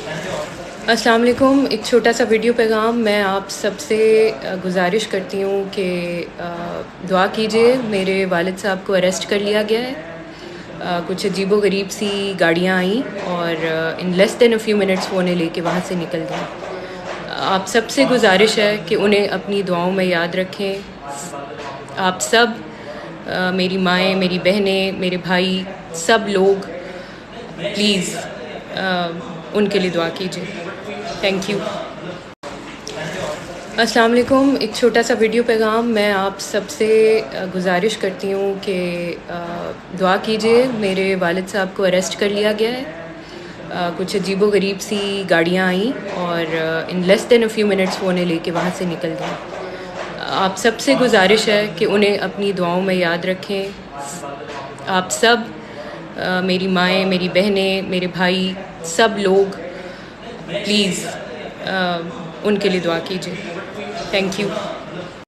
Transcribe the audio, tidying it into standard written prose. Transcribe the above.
السلام علیکم. ایک چھوٹا سا ویڈیو پیغام میں آپ سب سے گزارش کرتی ہوں کہ دعا کیجیے. میرے والد صاحب کو اریسٹ کر لیا گیا ہے. کچھ عجیب و غریب سی گاڑیاں آئیں اور ان لیس دین اے فیو منٹس وہ انہیں لے کے وہاں سے نکل گئے. آپ سب سے گزارش ہے کہ انہیں اپنی دعاؤں میں یاد رکھیں. آپ سب میری مائیں، میری بہنیں، میرے بھائی، سب لوگ پلیز ان کے لیے دعا کیجیے. Thank you. السلام علیکم. ایک چھوٹا سا ویڈیو پیغام میں آپ سب سے گزارش کرتی ہوں کہ دعا کیجیے. میرے والد صاحب کو اریسٹ کر لیا گیا ہے. کچھ عجیب و غریب سی گاڑیاں آئیں اور ان لیس دین اے فیو منٹس وہ انہیں لے کے وہاں سے نکل گئے. آپ سب سے گزارش ہے کہ انہیں اپنی دعاؤں میں یاد رکھیں. آپ سب میری مائیں، میری بہنیں، میرے بھائی، سب لوگ پلیز ان کے لیے دعا کیجیے. Thank you.